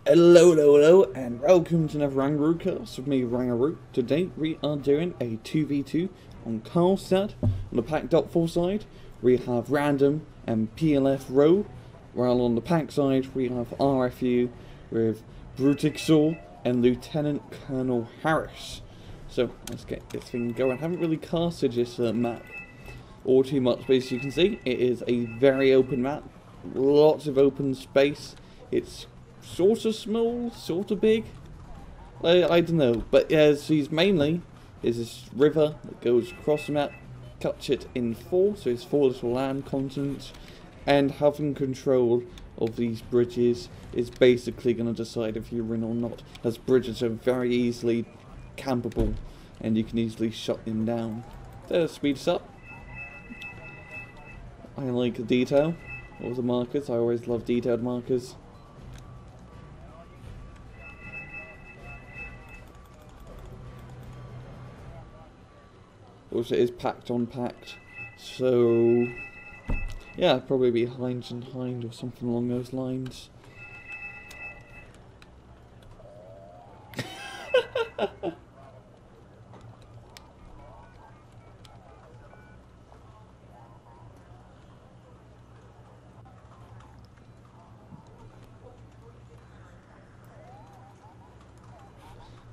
Hello, and welcome to another Rangaroo with me, Rangaroo. Today we are doing a 2v2 on Karlstad. On the Pact .4 side, we have Random and PLF Rho, while on the Pact side we have RFU with Brutikusarus and Lieutenant Colonel Harris. So let's get this thing going. I haven't really casted this map all too much, but as you can see, it is a very open map, lots of open space. It's sort of small, sort of big. I don't know, but yeah, he's mainly is this river that goes across the map, cuts it in four, so it's four little land continents, and having control of these bridges is basically going to decide if you win or not, as bridges are very easily campable and you can easily shut them down. That speeds up. I like the detail of the markers. I always love detailed markers. Also, it is Pact on Pact, so yeah, probably be Hinds and Hind or something along those lines.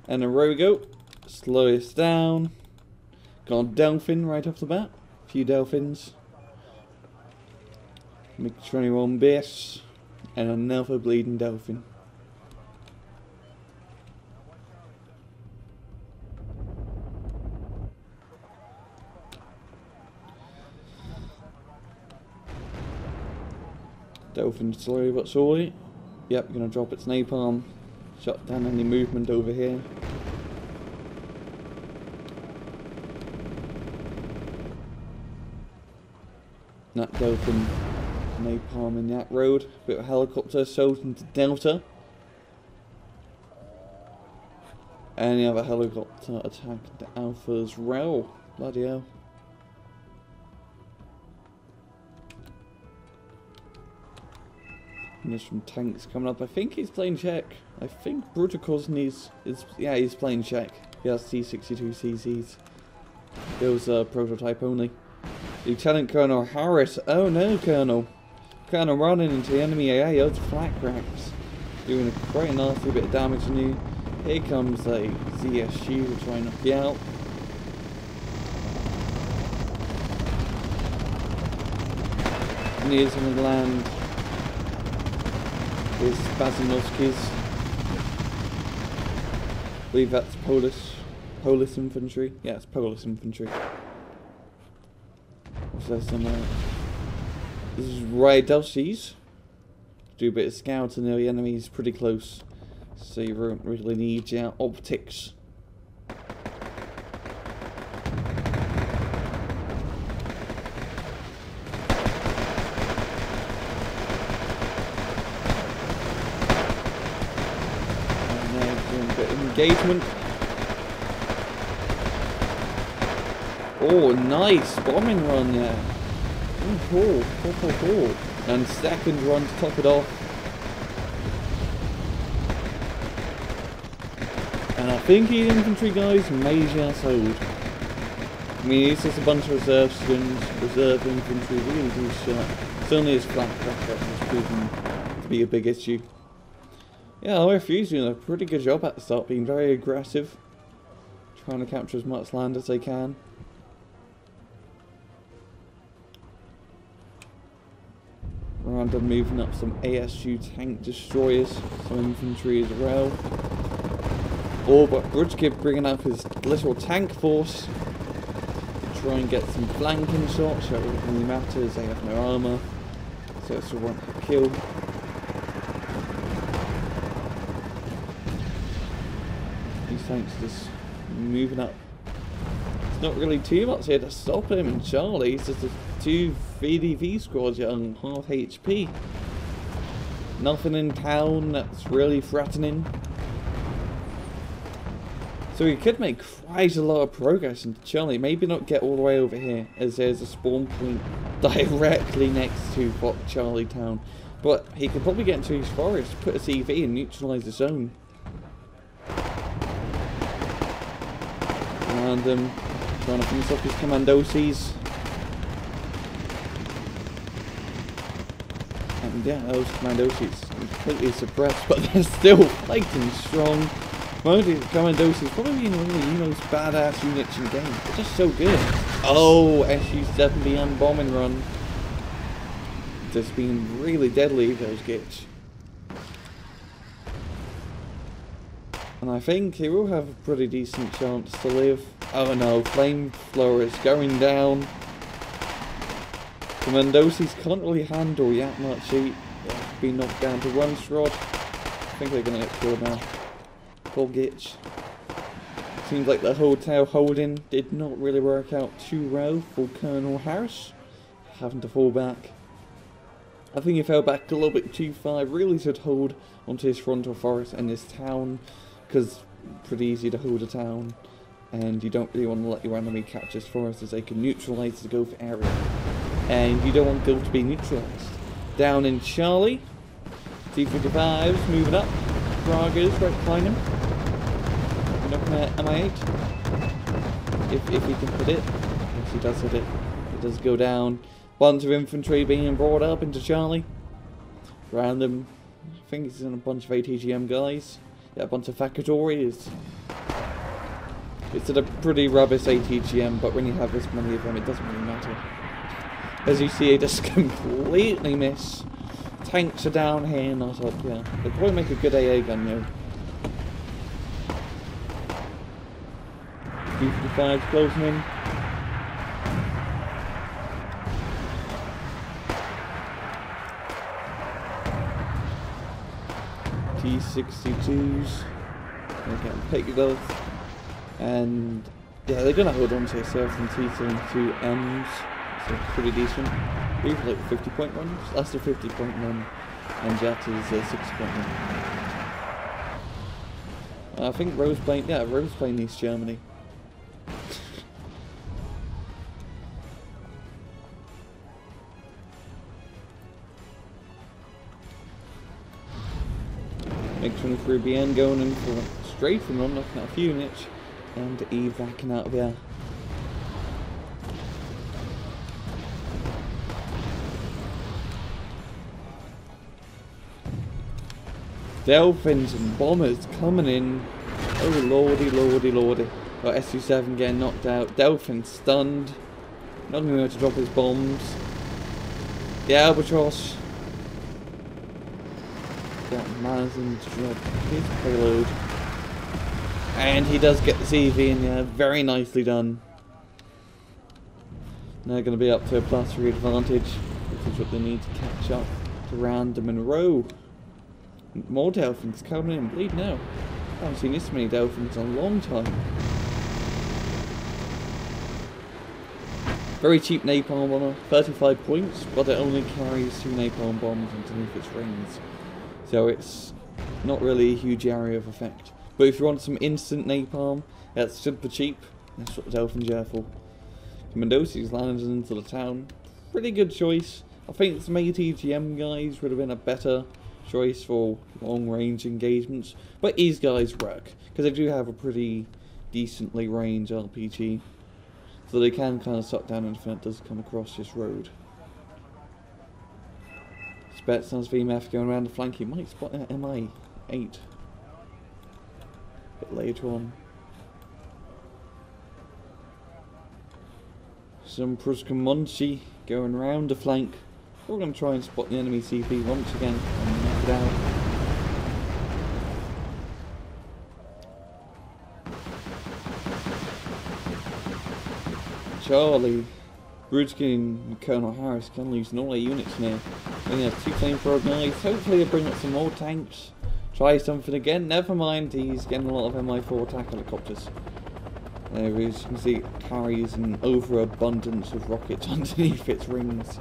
And then there we go. Slow this down. Got a Delphin right off the bat. A few Delphins. MiG-21 base. And another bleeding Delphin. Delphin slowly but surely. Yep, gonna drop its napalm. Shut down any movement over here. That Delphin napalm in that road. Bit of helicopter assault into Delta. And the other helicopter attacked the Alpha as well. Bloody hell. And there's some tanks coming up. I think he's playing check. I think Brutikusarus is yeah, he's playing check. He has T-62 CCs. Those are prototype only. Lieutenant Colonel Harris. Oh no, Colonel running into the enemy AA. Those flak cracks. Doing quite a nasty bit of damage on you. Here comes a ZSU to try and knock you out. And he is going to land with Spasinovskis. I believe that's Polish infantry. Yeah, it's Polish infantry. This is Ray Delcies. Do a bit of scouting, the enemy's pretty close, so you won't really need your optics. And then doing a bit of engagement. Oh, nice bombing run, yeah. Cool. And second run to top it off. And I think the infantry guys major sold. I mean, it's just a bunch of reserve skins, reserve infantry, really do shit. Certainly his flat backup has proven to be a big issue. Yeah, RFU's doing a pretty good job at the start, being very aggressive, trying to capture as much land as they can. Random moving up some ASU tank destroyers, some infantry as well. Oh, but Brutikup bringing up his little tank force to try and get some flanking shots. That doesn't really matter as they have no armour, so it's a one-hit kill. These tanks just moving up. It's not really too much here to stop him, and Charlie's just a two VDV squads on half HP. Nothing in town that's really threatening. So we could make quite a lot of progress into Charlie. Maybe not get all the way over here, as there's a spawn point directly next to Charlie Town. But he could probably get into his forest, put a CV and neutralise the zone. Random, trying to finish off his commandoses. And yeah, those commandoses completely suppressed, but they're still fighting strong. Commandoses probably being one of the most badass units in the game. They're just so good. Oh, SU-7BM bombing run. Just been really deadly, those gates. And I think he will have a pretty decent chance to live. Oh no, Flamethrower is going down. Commandoses can't really handle yet much heat. They've been knocked down to one shot. I think they're going to get killed now. Poor Gitch. Seems like the hotel holding did not really work out too well for Colonel Harris. Having to fall back. I think he fell back a little bit too far. Really should hold onto his frontal forest and his town, because it's pretty easy to hold a town, and you don't really want to let your enemy catch his forest as they can neutralise the Gulf area, and you don't want Gulf to be neutralised. Down in Charlie, T-55s moving up. Braga's right behind him. We're looking at MI8. If he can hit it. Yes, he does hit it. It does go down. Bunch of infantry being brought up into Charlie. Random. I think it's in a bunch of ATGM guys. Yeah, a bunch of Facatories. It's a pretty rubbish ATGM, but when you have this many of them, it doesn't really matter. As you see, I just completely miss. Tanks are down here, not up here. They'd probably make a good AA gun, though. B-55 closing in. T-62s. They're getting picked up. And yeah, they're going to hold on to yourself and T-72Ms. So pretty decent. We've like 50-point runs. That's a 50-point run. And Jet is a 60-point run. I think Rose playing. Yeah, Rose playing East Germany. MiG-23BN going in for straight from them, knocking out a few units, and evacing out of there. Delphins and bombers coming in. Oh lordy, lordy, lordy. Got SU-7 getting knocked out. Delphin stunned. Not going to be able to drop his bombs. The Albatross. Got Mazin to drop his payload. And he does get the CV in there. Very nicely done. Now going to be up to a +3 advantage, which is what they need to catch up to Random and Rho. More Delphins coming in. Bleed now. I haven't seen this many Delphins in a long time. Very cheap napalm bomber, 35 points, but it only carries 2 napalm bombs underneath its rings. So it's not really a huge area of effect. But if you want some instant napalm, that's super cheap. That's what the Delphins are for. Commandoses landed into the town. Pretty good choice. I think some ATGM guys would have been a better choice for long range engagements, but these guys work because they do have a pretty decently range RPG, so they can kind of suck down anything that does come across this road. Spetsnaz VMF going around the flank. He might spot that MI8 a bit later on. Some Pruscomonchi going around the flank. We're going to try and spot the enemy CP once again and knock it out. Charlie, Brutikusarus and Colonel Harris can lose all their units now. They have 2 flamethrower guys. Hopefully they'll bring up some more tanks. Try something again. Never mind, he's getting a lot of MI4 attack helicopters. There is, you can see it carries an overabundance of rockets underneath its rings.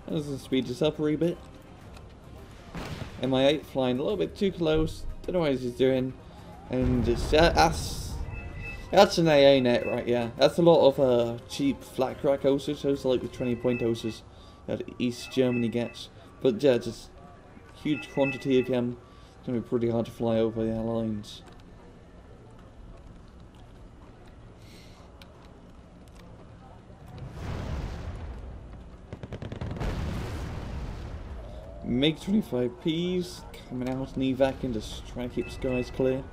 Let's speed this up a wee bit. MI8 flying a little bit too close. Don't know what he's doing. And just That's an AA net, right? Yeah, that's a lot of cheap flat crack hoses. Those are like the 20-point hoses that East Germany gets. But yeah, just huge quantity of them. It's gonna be pretty hard to fly over the lines. MiG-25Ps coming out and evac just trying to keep skies clear.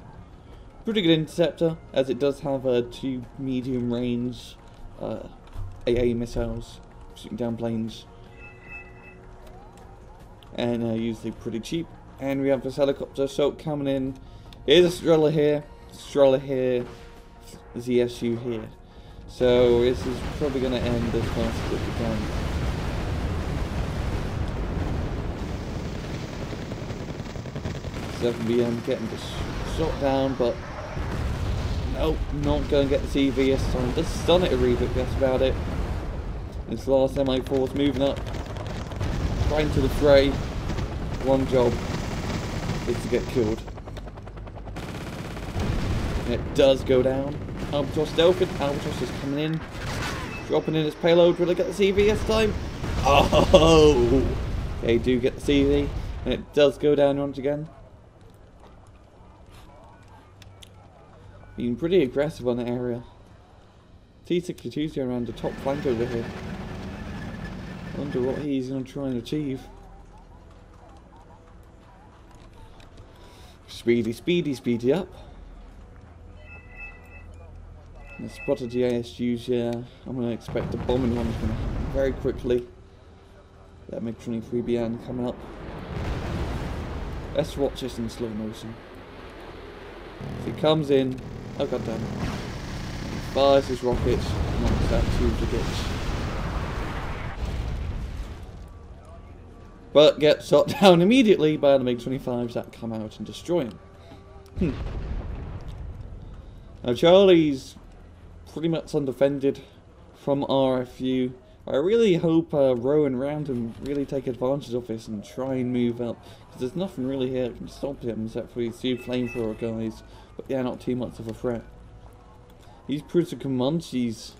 Pretty good interceptor, as it does have 2 medium range AA missiles shooting down planes, and usually pretty cheap. And we have this helicopter assault coming in. Here's a stroller here, ZSU here. So this is probably going to end as fast as it can. BM getting just shot down, but nope, not going to get the CV this time. Just stun it a reboot, that's about it. This last MI4 is moving up, right into the fray. One job is to get killed. And it does go down. Albatross stealthing, Albatross is coming in, dropping in its payload. Will it get the CV this time? Oh! They do get the CV, and it does go down once again. Being pretty aggressive on the area. T-62's going around the top flank over here. Wonder what he's going to try and achieve. Speedy, speedy, speedy up. I spotted the ASUs, yeah. I'm going to expect the bombing one's going to happen very quickly. That MiG-23BN coming up. Let's watch this in slow motion. If he comes in, oh goddamn, fires his rockets, knocks that through the ditch. But gets shot down immediately by the MiG-25s that come out and destroy him. Now Charlie's pretty much undefended from RFU. I really hope Rho and Random really take advantage of this and try and move up, because there's nothing really here that can stop him except for these 2 flamethrower guys, but yeah, not too much of a threat. He's pretty Comanche's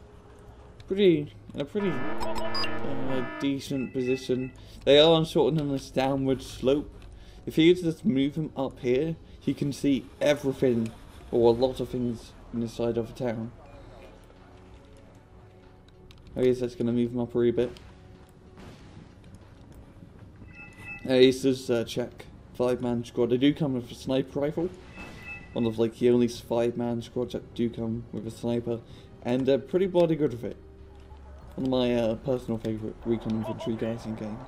in a pretty decent position. They are sort of on this downward slope. If he were to just move him up here, he can see everything, or a lot of things, in the side of the town. I guess that's going to move him up a wee bit. This is check. 5-man squad. They do come with a sniper rifle. One of like the only 5-man squads that do come with a sniper. And they're pretty bloody good with it. One of my personal favourite recon infantry guys in game.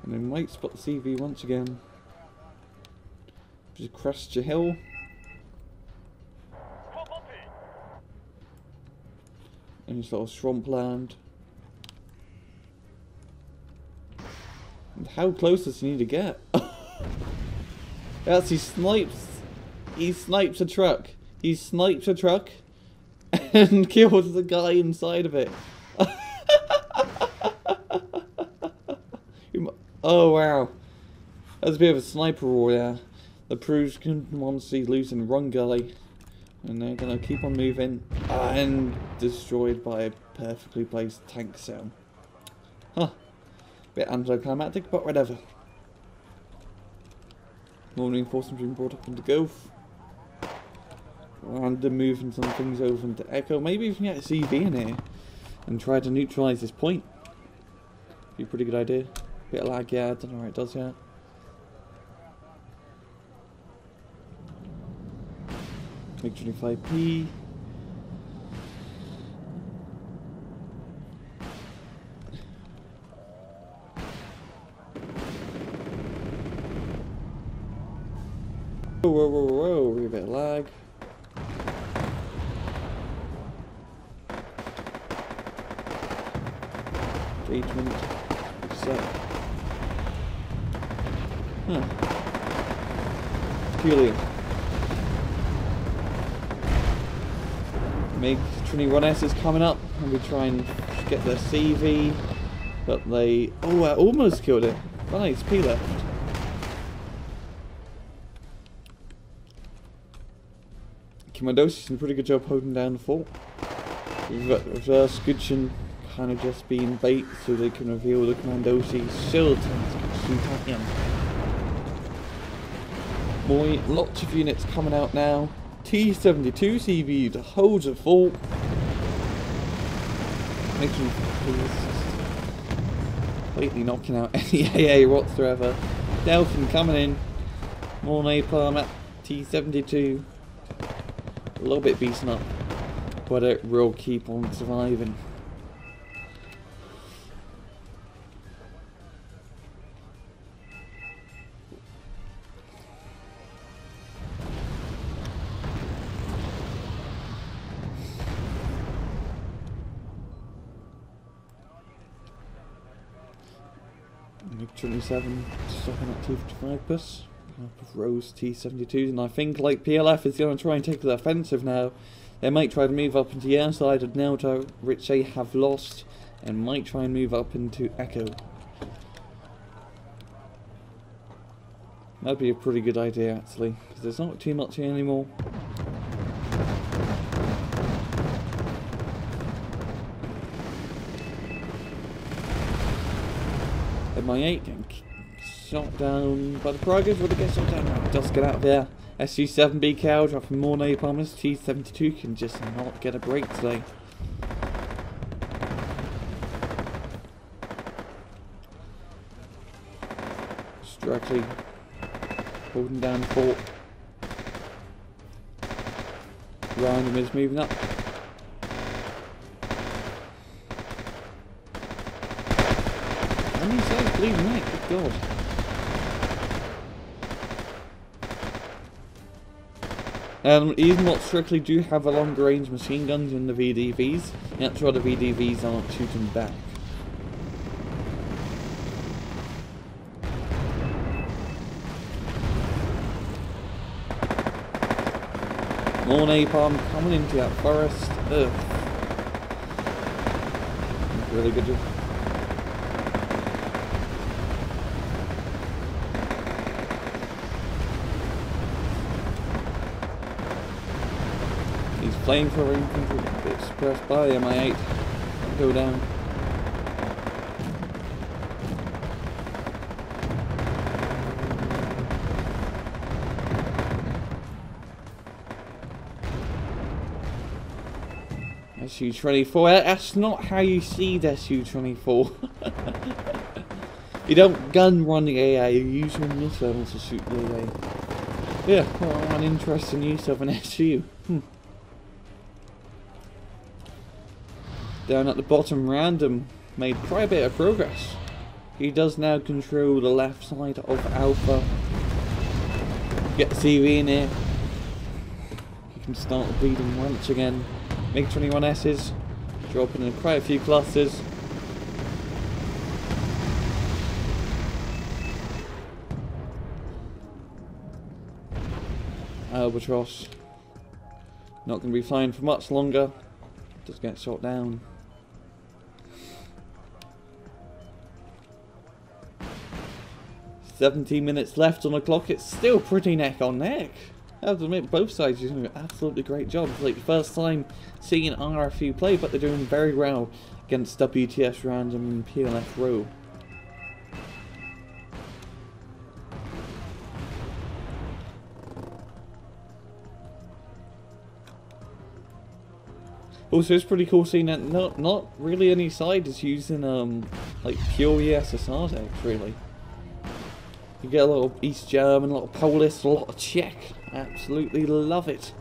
And they might spot the CV once again. Just crest your hill. And this little swampland. And how close does he need to get? Yes, he snipes a truck. He snipes a truck and kills the guy inside of it. Oh wow. That's a bit of a sniper war there. The Prues can honestly lose and run guy. And they're gonna keep on moving and destroyed by a perfectly placed tank cell. Huh. Bit anticlimactic, but whatever. More reinforcements being brought up into Gulf. And they're moving some things over into Echo. Maybe we can get a CV in here and try to neutralise this point. Be a pretty good idea. Bit of lag, yeah, I don't know how it does yet. MiG-25P. Whoa, we're a bit of lag. Engagement. Set. Huh. Peculiar. MiG-21S is coming up, and we try and get their CV, but they... Oh, I almost killed it. Nice, P left. Commandos doing a pretty good job holding down the fort. Reverse Gudgeon kind of just being bait so they can reveal the Commandosi. Still attack him. Boy, lots of units coming out now. T-72 CV to hold the fort. Making completely knocking out any AA whatsoever. Delphin coming in. More napalm at T-72. A little bit beaten up, but it will keep on surviving. MiG-27 stopping at T-55 bus. Of Rose T-72s, and I think like PLF is going to try and take the offensive now. They might try to move up into the air side of Nato, which they have lost, and might try and move up into Echo. That'd be a pretty good idea actually, because there's not too much here anymore. MI8 getting shot down by the Pragas. Will it get shot down? It does get out there. SU-7B cow dropping more napalmers. T-72 can just not get a break today. Just directly holding down the fort. Random is moving up. How many sides bleeding out? Good God. Even what strictly do have a longer range machine guns in the VDVs, that's why the VDVs aren't shooting back. More napalm coming into that forest. Ugh. Really good job. Playing for infantry, a bit suppressed by MI8. Go down. SU-24. That's not how you see the SU-24. You don't gun run the AA, you use your missiles to shoot the AA. Yeah, well, an interesting use of an SU. Down at the bottom, Random made quite a bit of progress. He does now control the left side of Alpha. Get the CV in here. He can start bleeding once again. MiG-21Ss dropping in quite a few clusters. Albatross not going to be flying for much longer. Just get shot down. 17 minutes left on the clock. It's still pretty neck on neck. I have to admit, both sides are doing an absolutely great job. It's like the first time seeing an RFU play, but they're doing very well against WTF Random and PLF Rho. Also, it's pretty cool seeing that not really any side is using like pure ESSR decks, really. You get a lot of East German, a lot of Polish, a lot of Czech. Absolutely love it.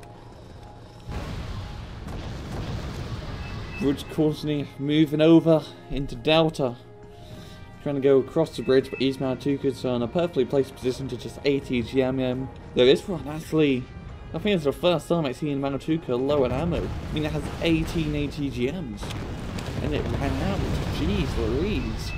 Brutikusarus moving over into Delta. Trying to go across the bridge, but East Matuka's in a perfectly placed position to just ATGM him. There is one actually. I think it's the first time I've seen Matuka low on ammo. I mean, it has 18 ATGMs. And it ran out. Jeez Louise.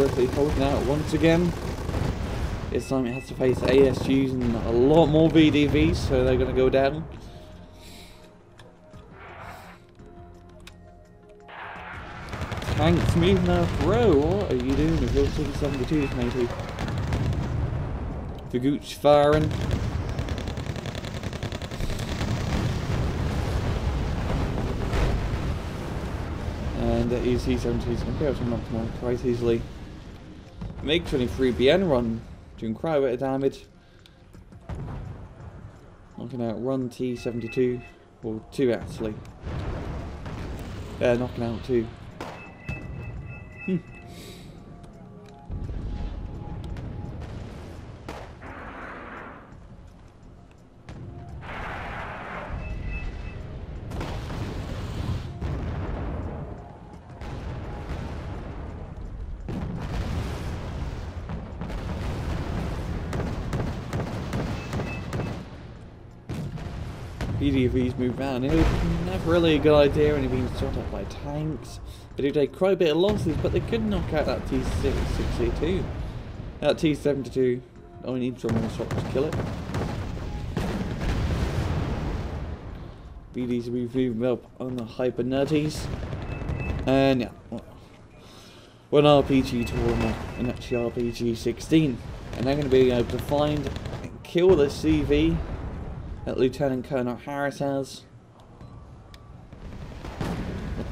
Griffey holding out once again. This time it has to face ASUs and a lot more VDVs, so they're going to go down. Tanks moving out. Rho, what are you doing with your T-72s, matey? Fagooch firing. And his T-72s going to be able to knock them out quite easily. MiG-23 BN run doing quite a bit of damage. Knocking out Run T-72, or 2 actually. Yeah, knocking out 2. VDVs move around. It was never really a good idea when you're being shot at by tanks. They do take quite a bit of losses, but they could knock out that T-62. That T-72 only needs one more shot to kill it. VDs moving up on the Hyper Nutties. And yeah, one RPG to an actually RPG-16. And they're going to be able to find and kill the CV that Lieutenant Colonel Harris has.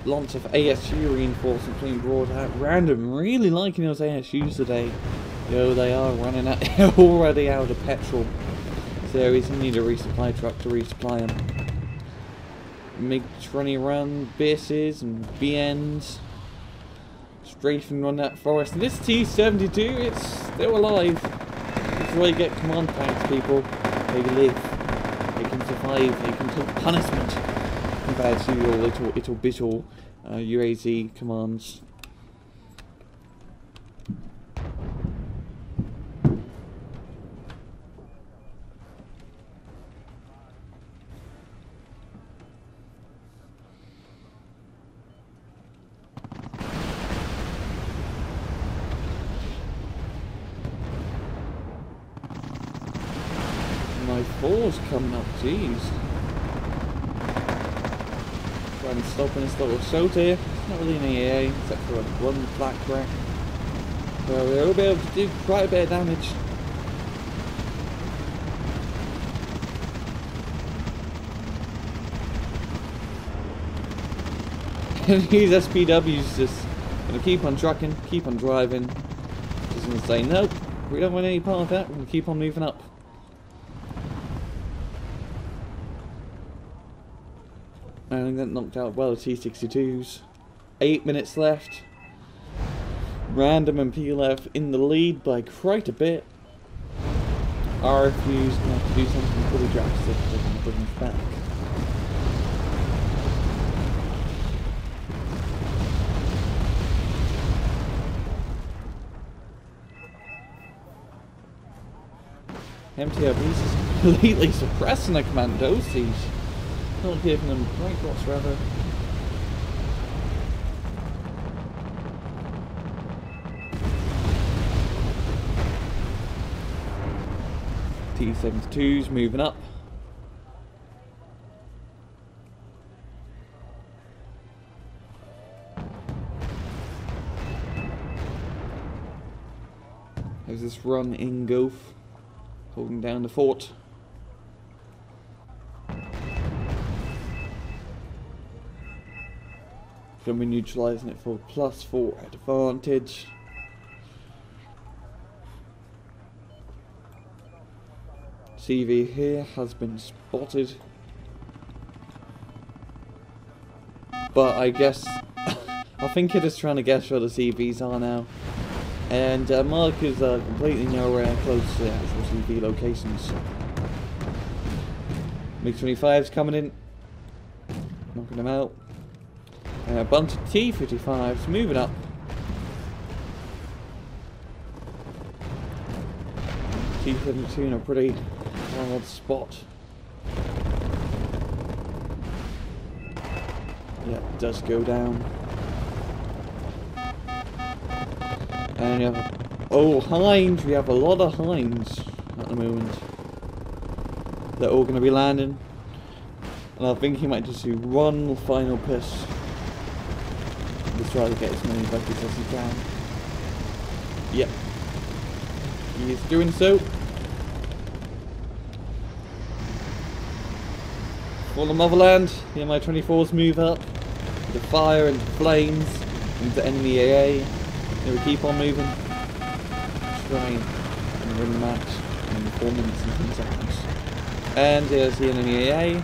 Lots of ASU reinforcements being brought out. Random, really liking those ASUs today. Yo, they are running out, already out of petrol. So he's going to need a resupply truck to resupply them. MiG-20 run BSs and BNs. Strafing on that forest. And this T-72, it's still alive. This is where you get command tanks, people. They live. They can survive, they can take punishment compared to your little bittle UAZ commands. My 4's coming up, jeez. Trying to stop in this little assault here. It's not really an EAA, except for one black wreck. So we'll be able to do quite a bit of damage. And these SPWs just gonna keep on trucking, keep on driving. Just gonna say, nope, we don't want any part of that, we're gonna keep on moving up. And that knocked out well the T-62s. 8 minutes left. Random and PLF in the lead by quite a bit. RFU's going to have to do something pretty drastic to bring us back. MTRB's is completely suppressing the commandos. He's not giving them break whatsoever. T-72's moving up. There's this run in Gulf, holding down the fort. Going to be neutralising it for +4 advantage. CV here has been spotted, but I guess I think it is trying to guess where the CVs are now, and markers are completely nowhere close to the actual CV locations. MiG-25's coming in, knocking them out. A bunch of T-55s moving up. T-72 in a pretty hard spot. Yeah, it does go down. And we have, oh, hinds, we have a lot of hinds at the moment. They're all going to be landing. And I think he might just do one final piss. Just try to get as many buckets as he can. Yep. He is doing so. For the motherland, the Mi-24s move up. The fire and flames into enemy AA. They will keep on moving. Trying and win the match in 4 minutes and 10 seconds. And there's the enemy AA.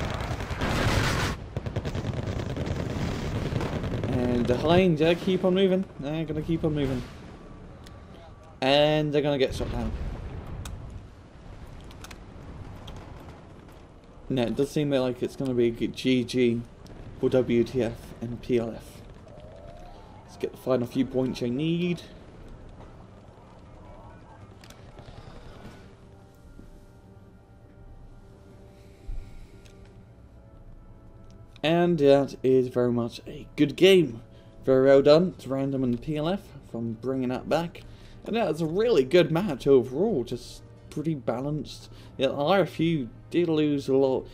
And the hinds, yeah, keep on moving. They're gonna keep on moving. And they're gonna get shot down. No, it does seem like it's gonna be a good GG for WTF and PLF. Let's get the final few points I need. And that is very much a good game. Very well done to Random and PLF from bringing that back. And that was a really good match overall, just pretty balanced. Yeah, RFU did lose a lot,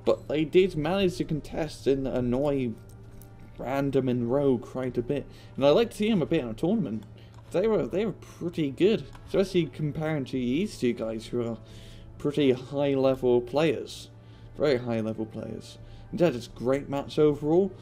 but they did manage to contest and annoy Random and Rho quite a bit. And I like to see them a bit in a tournament. They were pretty good, especially comparing to these two guys who are pretty high level players. Very high level players. Yeah, just great match overall.